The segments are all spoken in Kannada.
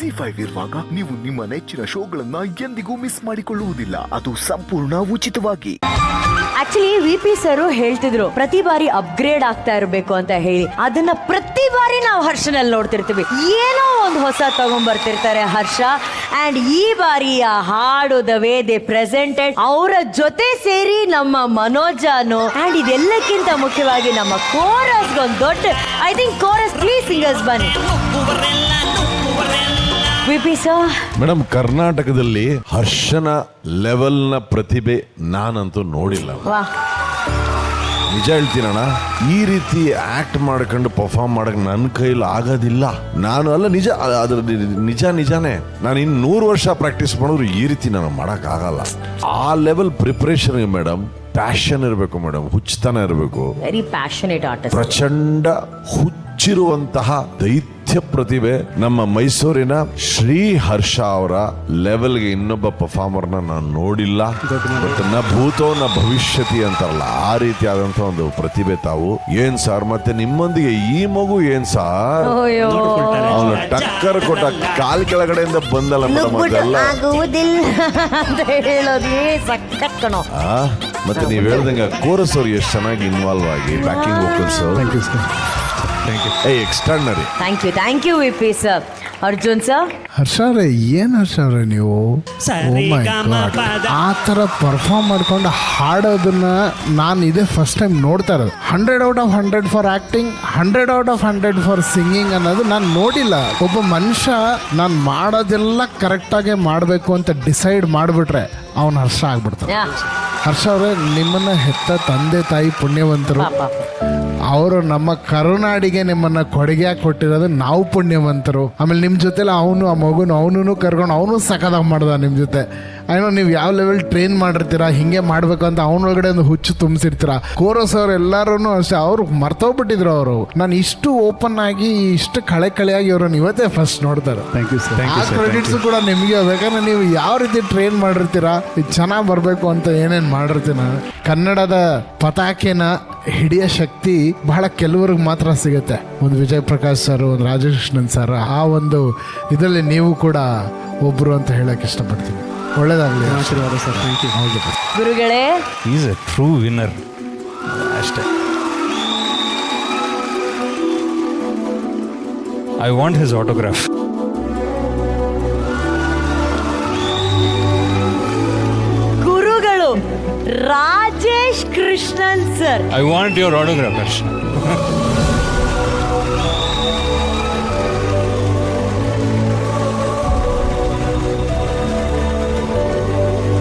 ZEE5 ಇರುವಾಗ ನೀವು ನಿಮ್ಮ ನೆಚ್ಚಿನ ಶೋಗಳನ್ನ ಎಂದಿಗೂ ಮಿಸ್ ಮಾಡಿಕೊಳ್ಳುವುದಿಲ್ಲ. ಅದು ಸಂಪೂರ್ಣ ಉಚಿತವಾಗಿ. ಆಕ್ಚುಲಿ VP ಸರ್ ಹೇಳ್ತಿದ್ರು ಪ್ರತಿ ಬಾರಿ ಅಪ್ಗ್ರೇಡ್ ಆಗ್ತಾ ಇರಬೇಕು ಅಂತ ಹೇಳಿ. ಅದನ್ನ ಪ್ರತಿ ಬಾರಿ ನಾವು ಹರ್ಷನಲ್ಲಿ ನೋಡ್ತಿರ್ತೀವಿ. ಏನೋ ಒಂದು ಹೊಸ ತಗೊಂಡ್ಬರ್ತಿರ್ತಾರೆ ಹರ್ಷ. ಅಂಡ್ ಈ ಬಾರಿಯ ಹಾಡು ದ ವೇ ದೇ ಪ್ರೆಸೆಂಟೆಡ್, ಅವರ ಜೊತೆ ಸೇರಿ ನಮ್ಮ ಮನೋಜಾನು, ಅಂಡ್ ಇದೆಲ್ಲಕ್ಕಿಂತ ಮುಖ್ಯವಾಗಿ ನಮ್ಮ ಕೋರಸ್ ಒಂದು ದೊಡ್ಡ, ಐ ಥಿಂಕ್ ಕೋರಸ್ 3 ಸಿಂಗರ್ಸ್ ಬನ್ನಿ. VP ಸರ್ ಮೇಡಮ್, ಕರ್ನಾಟಕದಲ್ಲಿ ಹರ್ಷನ ಲೆವೆಲ್ನ ಪ್ರತಿಭೆ ನಾನಂತೂ ನೋಡಿಲ್ಲ. ನಿಜ ಹೇಳ್ತೀನಣ್ಣ, ಈ ರೀತಿ ಆಕ್ಟ್ ಮಾಡ್ಕೊಂಡು ಪರ್ಫಾರ್ಮ್ ಮಾಡಕ್ ನನ್ನ ಕೈಲಿ ಆಗೋದಿಲ್ಲ. ನಾನು ಅಲ್ಲ, ನಿಜ, ಅದ್ರ ನಿಜಾನೇ. ನಾನು ಇನ್ನು 100 ವರ್ಷ ಪ್ರಾಕ್ಟೀಸ್ ಮಾಡಿದ್ರು ಈ ರೀತಿ ನಾನು ಮಾಡಕ್ ಆಗಲ್ಲ. ಆ ಲೆವೆಲ್ ಪ್ರಿಪರೇಷನ್ ಮೇಡಮ್, ಪ್ಯಾಷನ್ ಇರಬೇಕು ಮೇಡಮ್, ಹುಚ್ಚತನ ಇರಬೇಕು. ವೆರಿ ಪ್ಯಾಷನೇಟ್ ಆರ್ಟಿಸ್ಟ್, ಪ್ರಚಂಡ ಹುಚ್ಚಿರುವಂತಹ ದೈತ್ಯ ಪ್ರತಿಭೆ. ನಮ್ಮ ಮೈಸೂರಿನ ಶ್ರೀ ಹರ್ಷ ಅವರ ಲೆವೆಲ್ಗೆ ಇನ್ನೊಬ್ಬ ಪರ್ಫಾರ್ಮರ್ನ ನಾನು ನೋಡಿಲ್ಲ. ನ ಭೂತೋ ನ ಭವಿಷ್ಯತಿ ಅಂತಾರಲ್ಲ, ಆ ರೀತಿಯಾದಂತ ಒಂದು ಪ್ರತಿಭೆ ತಾವು. ಏನ್ ಸಾರ್, ಮತ್ತೆ ನಿಮ್ಮೊಂದಿಗೆ ಈ ಮಗು ಏನ್ ಸಾರ್, ಅವನು ಟಕ್ಕರ್ ಕೊಟ್ಟ ಕಾಲ್ ಕೆಳಗಡೆಯಿಂದ ಬಂದಲ್ಲ ಮೇಡಮ್, ಅದೆಲ್ಲ ಅಂತ ಹೇಳೋದೇ ಸಖತ್ ಕಣೋ. ಮತ್ತೆ ನೀವ್ ಹೇಳ್ದಂಗ ಕೋರಸ್ ಅವ್ರು ಎಷ್ಟು ಚೆನ್ನಾಗಿ ಇನ್ವಾಲ್ವ್ ಆಗಿ backing vocals. Extraordinary. Thank you VP sir. Arjun sir. Harsha ಅವ್ರೆ, ಏನ್ ಹರ್ಷ ಅವ್ರೆ ನೀವು ಆ ಥರ ಪರ್ಫಾರ್ಮ್ ಮಾಡ್ಕೊಂಡು ಹಾಡೋದನ್ನ ನಾನು ಇದೇ ಫಸ್ಟ್ ಟೈಮ್ ನೋಡ್ತಾ ಇರೋದು. 100 out of 100 for acting, 100 out of 100 for singing ಅನ್ನೋದು ನಾನು ನೋಡಿಲ್ಲ. ಒಬ್ಬ ಮನುಷ್ಯ ನಾನು ಮಾಡೋದೆಲ್ಲ ಕರೆಕ್ಟಾಗೆ ಮಾಡಬೇಕು ಅಂತ ಡಿಸೈಡ್ ಮಾಡಿಬಿಟ್ರೆ ಅವನು ಹರ್ಷ ಆಗ್ಬಿಡ್ತಾನೆ. ಹರ್ಷ ಅವರೇ, ನಿಮ್ಮನ್ನ ಹೆತ್ತ ತಂದೆ ತಾಯಿ ಪುಣ್ಯವಂತರು. ಅವರು ನಮ್ಮ ಕರುನಾಡಿಗೆ ನಿಮ್ಮನ್ನ ಕೊಡುಗೆ ಕೊಟ್ಟಿರೋದು ನಾವು ಪುಣ್ಯವಂತರು. ಆಮೇಲೆ ನಿಮ್ಮ ಜೊತೆಲಿ ಆ ಮಗುನು ಕರ್ಕೊಂಡು ಅವನು ಸಖತ್ತಾಗಿ ಮಾಡ್ದ ನಿಮ್ಮ ಜೊತೆ. ಏನೋ ನೀವು ಯಾವ ಲೆವೆಲ್ ಟ್ರೈನ್ ಮಾಡಿರ್ತೀರಾ, ಹಿಂಗೆ ಮಾಡಬೇಕು ಅಂತ ಅವನೊಳಗಡೆ ಒಂದು ಹುಚ್ಚು ತುಂಬಿಸಿರ್ತೀರ. ಕೋರಸ್ ಅವ್ರು ಎಲ್ಲರೂ ಅಷ್ಟೇ, ಅವ್ರು ಮರ್ತೋಗ್ಬಿಟ್ಟಿದ್ರು. ಅವರು ನಾನು ಇಷ್ಟು ಓಪನ್ ಆಗಿ ಇಷ್ಟು ಕಳೆಯಾಗಿ ಅವ್ರನ್ನ ಇವತ್ತೇ ಫಸ್ಟ್ ನೋಡ್ತಾರೆ. ಆ ಕ್ರೆಡಿಟ್ಸ್ ಕೂಡ ನಿಮಗೆ. ಯಾಕಂದ್ರೆ ನೀವು ಯಾವ ರೀತಿ ಟ್ರೈನ್ ಮಾಡಿರ್ತೀರಾ, ಇದು ಚೆನ್ನಾಗಿ ಬರಬೇಕು ಅಂತ ಏನೇನು ಮಾಡಿರ್ತೀನ. ಕನ್ನಡದ ಪತಾಕೆನ ಹಿಡಿಯೋ ಶಕ್ತಿ ಬಹಳ ಕೆಲವ್ರಿಗೆ ಮಾತ್ರ ಸಿಗುತ್ತೆ. ಒಂದು ವಿಜಯ್ ಪ್ರಕಾಶ್ ಸರ್, ಒಂದು ರಾಜೇಶ್ ಕೃಷ್ಣನ್ ಸರ್, ಆ ಒಂದು ಇದರಲ್ಲಿ ನೀವು ಕೂಡ ಒಬ್ರು ಅಂತ ಹೇಳಕ್ ಇಷ್ಟಪಡ್ತೀನಿ. ಒಳ್ಳೇದಾಗಲಿ. ಆಶೀರ್ವಾದ ಸರ್. Thank you. ಹೌದು ಗುರುಗಳೇ, ಈಸ್ ಎ ಟ್ರೂ ವಿನ್ನರ್ ಅಷ್ಟೇ. I want his autograph. ಗುರುಗಳು Rajesh Krishnan sir. I want your autograph Harsha.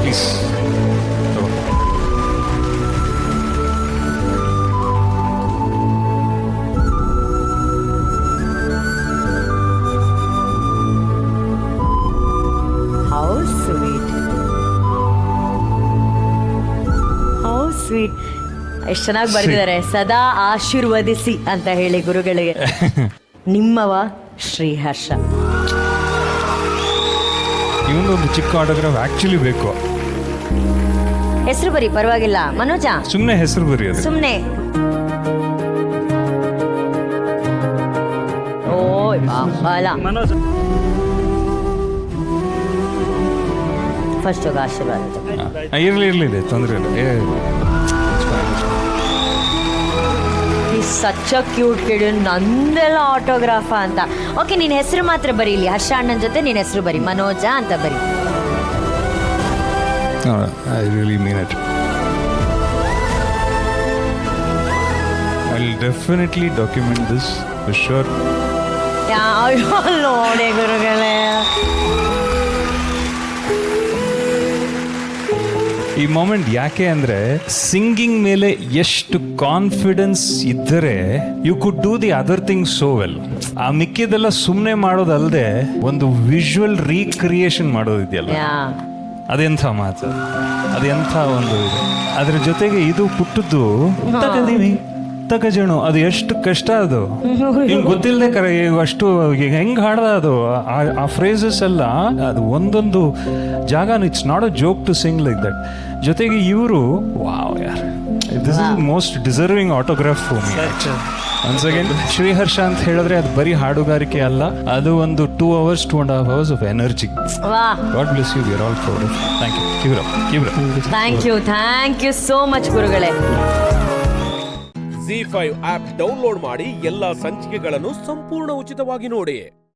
Please. How sweet, how sweet. ಎಷ್ಟು ಚೆನ್ನಾಗಿ ಬರೆದಿದ್ದಾರೆ. ಸದಾ ಆಶೀರ್ವದಿಸಿ ಅಂತ ಹೇಳಿ ಗುರುಗಳಿಗೆ. ನಿಮ್ಮವ ಶ್ರೀ ಹರ್ಷ. ಇವೊಂದು ಚಿಕ್ಕ ಆಟೋಗ್ರಾಫ್ ಆಕ್ಚುಲಿ ಬೇಕು. ಹೆಸರು ಬರಿ, ಪರವಾಗಿಲ್ಲ ಮನೋಜ, ಸುಮ್ಮನೆ ಹೆಸರು ಬರಿ, ಅದು ಸುಮ್ಮನೆ. ಓಯ್ ಬಾಬಾಲ. ಫಸ್ಟ್ ಹೋಗ ಆಶೀರ್ವಾದ. ಇರ್ಲಿ ತೊಂದರೆ ಇಲ್ಲ. Such a cute kid. ನಂದೆಲ್ಲ ಆಟೋಗ್ರಾಫ ಅಂತ. ಓಕೆ, ನಿನ್ನ ಹೆಸರು ಮಾತ್ರ ಬರೀಲಿ. ಹರ್ಷ ಅಣ್ಣನ ಜೊತೆ ನಿನ್ನ ಹೆಸರು ಬರಿ, ಮನೋಜ ಅಂತ ಬರಿ. I really mean it. I'll definitely document this for sure. ನೋಡಿ ಗುರುಗಳೇ, ಈ ಮೊಮೆಂಟ್ ಯಾಕೆ ಅಂದ್ರೆ, ಸಿಂಗಿಂಗ್ ಮೇಲೆ ಎಷ್ಟು ಕಾನ್ಫಿಡೆನ್ಸ್ ಇದ್ದರೆ you could do the other things so well. ಆ ಮಿಕ್ಕಿದೆಲ್ಲ ಸುಮ್ಮನೆ ಮಾಡೋದಲ್ಲದೆ ಒಂದು ವಿಜುವಲ್ ರೀಕ್ರಿಯೇಷನ್ ಮಾಡೋದಿದೆಯಲ್ಲ, ಅದೆಂಥ ಮಾತು, ಅದೆಂಥ ಒಂದು ಇದು. ಅದ್ರ ಜೊತೆಗೆ ಇದು ಪುಟ್ಟದ್ದು ತಕಜಣು, ಅದು ಎಷ್ಟು ಕಷ್ಟ. ಅದು ನಿಮ್ಗೆ ಗೊತ್ತಿಲ್ಲದೆ ಅಷ್ಟು ಹೆಂಗ್ ಹಾಡ್ದ ಅದು. ಆ ಫ್ರೇಸಸ್ ಎಲ್ಲ, ಅದು ಒಂದೊಂದು ಜಾಗ, it's not a joke to sing like that. ಜೊತೆಗೆ ಇವರು ವಾವ್ ಯಾರ್, this is most deserving autograph for me. Once again Sriharsha ಅಂತ ಹೇಳಿದ್ರೆ ಅದು ಬರೀ ಹಾಡುಗಾರಿಕೆ ಅಲ್ಲ, ಅದು ಒಂದು 2 hours 2.5 hours ಆಫ್ ಎನರ್ಜಿ. ವಾ, God bless you, we are all proud. Thank you. Thank you so much ಗುರುಗಳೇ. ZEE5 ಆಪ್ ಡೌನ್ಲೋಡ್ ಮಾಡಿ ಎಲ್ಲಾ ಸಂಚಿಕೆಗಳನ್ನು ಸಂಪೂರ್ಣ ಉಚಿತವಾಗಿ ನೋಡಿ.